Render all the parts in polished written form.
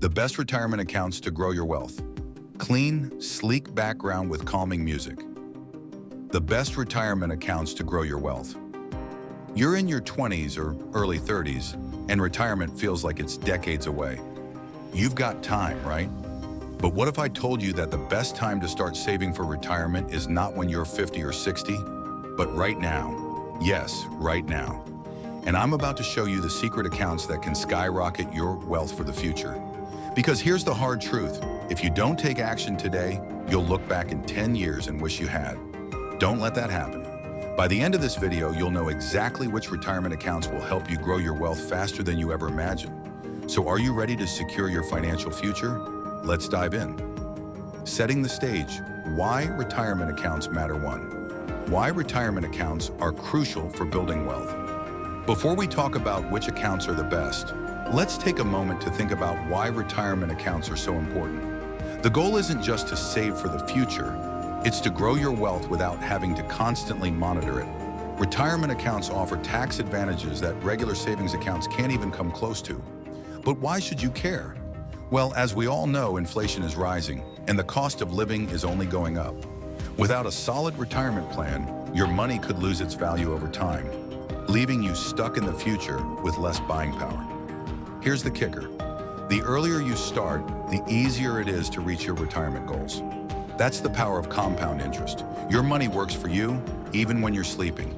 The best retirement accounts to grow your wealth. Clean, sleek background with calming music. The best retirement accounts to grow your wealth. You're in your 20s or early 30s, and retirement feels like it's decades away. You've got time, right? But what if I told you that the best time to start saving for retirement is not when you're 50 or 60, but right now? Yes, right now. And I'm about to show you the secret accounts that can skyrocket your wealth for the future. Because here's the hard truth. If you don't take action today, you'll look back in 10 years and wish you had. Don't let that happen. By the end of this video, you'll know exactly which retirement accounts will help you grow your wealth faster than you ever imagined. So are you ready to secure your financial future? Let's dive in. Setting the stage. Why retirement accounts matter. 1. Why retirement accounts are crucial for building wealth. Before we talk about which accounts are the best, let's take a moment to think about why retirement accounts are so important. The goal isn't just to save for the future, it's to grow your wealth without having to constantly monitor it. Retirement accounts offer tax advantages that regular savings accounts can't even come close to. But why should you care? Well, as we all know, inflation is rising, and the cost of living is only going up. Without a solid retirement plan, your money could lose its value over time, leaving you stuck in the future with less buying power. Here's the kicker. The earlier you start, the easier it is to reach your retirement goals. That's the power of compound interest. Your money works for you, even when you're sleeping.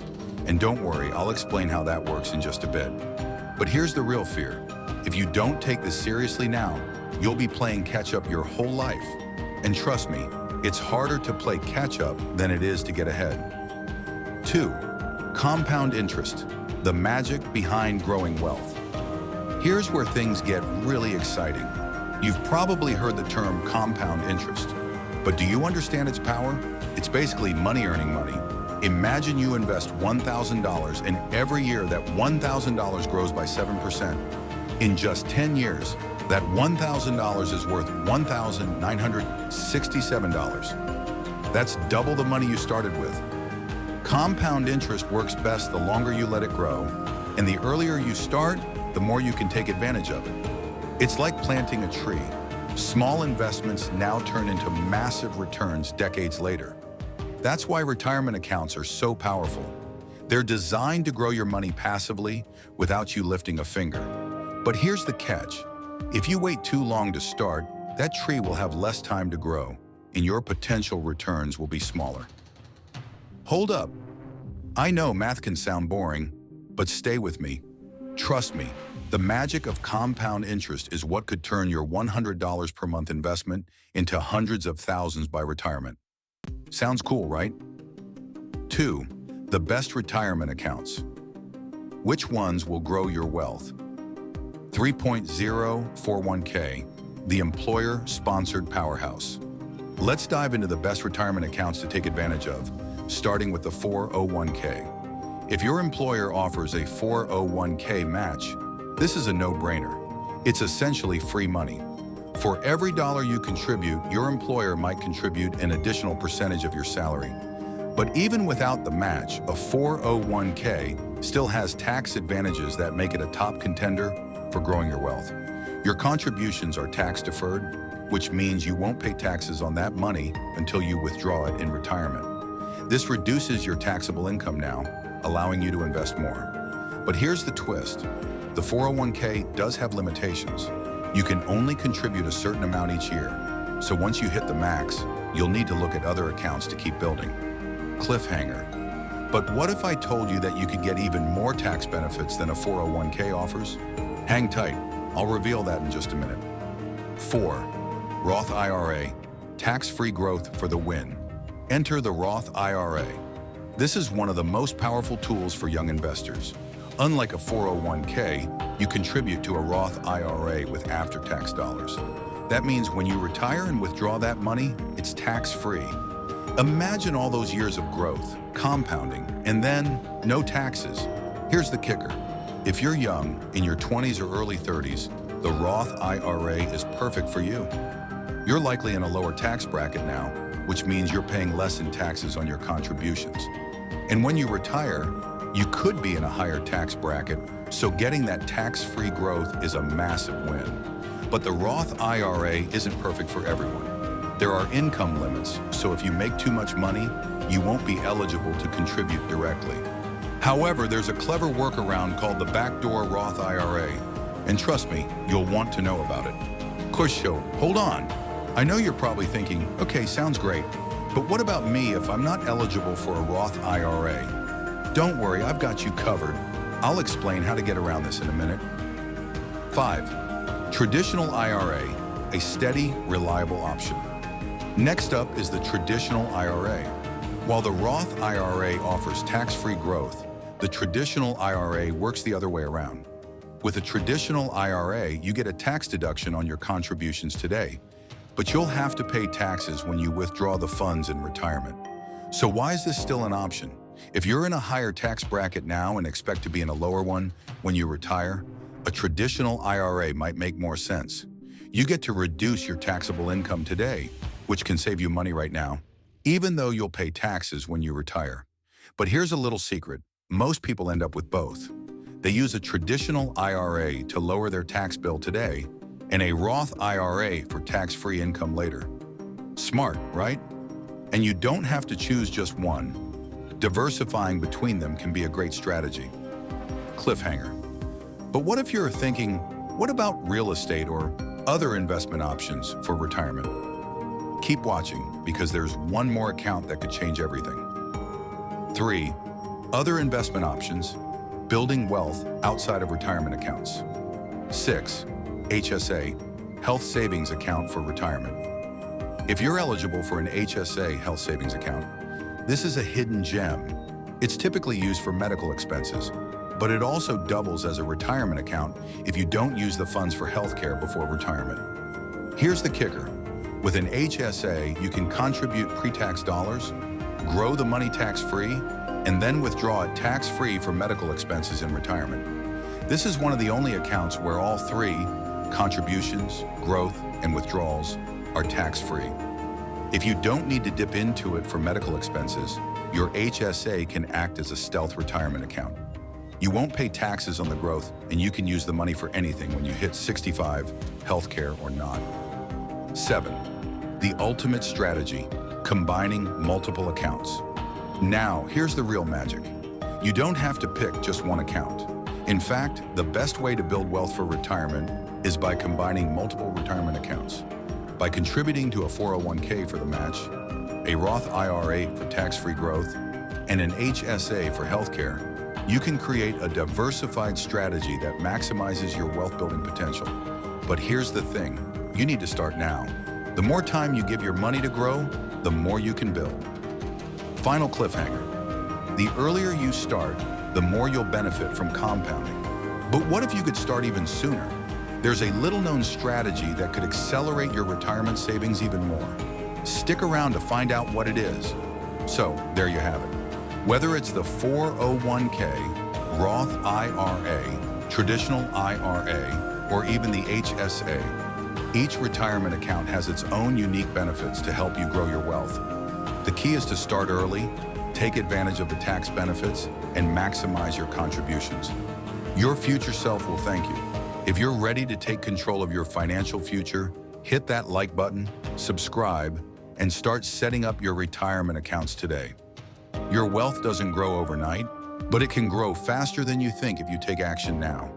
And don't worry, I'll explain how that works in just a bit. But here's the real fear. If you don't take this seriously now, you'll be playing catch-up your whole life. And trust me, it's harder to play catch-up than it is to get ahead. 2. Compound interest, the magic behind growing wealth. Here's where things get really exciting. You've probably heard the term compound interest, but do you understand its power? It's basically money earning money. Imagine you invest $1,000 and every year that $1,000 grows by 7%. In just 10 years, that $1,000 is worth $1,967. That's double the money you started with. Compound interest works best the longer you let it grow, and the earlier you start, the more you can take advantage of it. It's like planting a tree. Small investments now turn into massive returns decades later. That's why retirement accounts are so powerful. They're designed to grow your money passively without you lifting a finger. But here's the catch. If you wait too long to start, that tree will have less time to grow, and your potential returns will be smaller. Hold up. I know math can sound boring, but stay with me. Trust me, the magic of compound interest is what could turn your $100 per month investment into hundreds of thousands by retirement. Sounds cool, right? 2. The best retirement accounts. Which ones will grow your wealth? 3.041K, the employer-sponsored powerhouse. Let's dive into the best retirement accounts to take advantage of, starting with the 401K. If your employer offers a 401k match, this is a no-brainer. It's essentially free money. For every dollar you contribute, your employer might contribute an additional percentage of your salary. But even without the match, a 401k still has tax advantages that make it a top contender for growing your wealth. Your contributions are tax-deferred, which means you won't pay taxes on that money until you withdraw it in retirement. This reduces your taxable income now, allowing you to invest more. But here's the twist. The 401k does have limitations. You can only contribute a certain amount each year. So once you hit the max, you'll need to look at other accounts to keep building. Cliffhanger. But what if I told you that you could get even more tax benefits than a 401k offers? Hang tight. I'll reveal that in just a minute. 4. Roth IRA. Tax-free growth for the win. Enter the Roth IRA. This is one of the most powerful tools for young investors. Unlike a 401k, you contribute to a Roth IRA with after-tax dollars. That means when you retire and withdraw that money, it's tax-free. Imagine all those years of growth, compounding, and then no taxes. Here's the kicker. If you're young, in your 20s or early 30s, the Roth IRA is perfect for you. You're likely in a lower tax bracket now, which means you're paying less in taxes on your contributions. And when you retire, you could be in a higher tax bracket, so getting that tax-free growth is a massive win. But the Roth IRA isn't perfect for everyone. There are income limits, so if you make too much money, you won't be eligible to contribute directly. However, there's a clever workaround called the backdoor Roth IRA, and trust me, you'll want to know about it. Kusho, hold on. I know you're probably thinking, okay, sounds great, but what about me if I'm not eligible for a Roth IRA? Don't worry, I've got you covered. I'll explain how to get around this in a minute. 5. Traditional IRA, a steady, reliable option. Next up is the traditional IRA. While the Roth IRA offers tax-free growth, the traditional IRA works the other way around. With a traditional IRA, you get a tax deduction on your contributions today, but you'll have to pay taxes when you withdraw the funds in retirement. So why is this still an option? If you're in a higher tax bracket now and expect to be in a lower one when you retire, a traditional IRA might make more sense. You get to reduce your taxable income today, which can save you money right now, even though you'll pay taxes when you retire. But here's a little secret. Most people end up with both. They use a traditional IRA to lower their tax bill today and a Roth IRA for tax-free income later. Smart, right? And you don't have to choose just one. Diversifying between them can be a great strategy. Cliffhanger. But what if you're thinking, what about real estate or other investment options for retirement? Keep watching because there's one more account that could change everything. 3. Other investment options, building wealth outside of retirement accounts. 6. HSA, health savings account for retirement. If you're eligible for an HSA health savings account, this is a hidden gem. It's typically used for medical expenses, but it also doubles as a retirement account if you don't use the funds for healthcare before retirement. Here's the kicker. With an HSA, you can contribute pre-tax dollars, grow the money tax-free, and then withdraw it tax-free for medical expenses in retirement. This is one of the only accounts where all three, contributions, growth, and withdrawals, are tax-free. If you don't need to dip into it for medical expenses, your HSA can act as a stealth retirement account. You won't pay taxes on the growth, and you can use the money for anything when you hit 65, healthcare or not. 7. The ultimate strategy, combining multiple accounts. Now, here's the real magic. You don't have to pick just one account. In fact, the best way to build wealth for retirement is by combining multiple retirement accounts. By contributing to a 401k for the match, a Roth IRA for tax-free growth, and an HSA for healthcare, you can create a diversified strategy that maximizes your wealth-building potential. But here's the thing, you need to start now. The more time you give your money to grow, the more you can build. Final cliffhanger. The earlier you start, the more you'll benefit from compounding. But what if you could start even sooner? There's a little-known strategy that could accelerate your retirement savings even more. Stick around to find out what it is. So, there you have it. Whether it's the 401k, Roth IRA, traditional IRA, or even the HSA, each retirement account has its own unique benefits to help you grow your wealth. The key is to start early, take advantage of the tax benefits, and maximize your contributions. Your future self will thank you. If you're ready to take control of your financial future, hit that like button, subscribe, and start setting up your retirement accounts today. Your wealth doesn't grow overnight, but it can grow faster than you think if you take action now.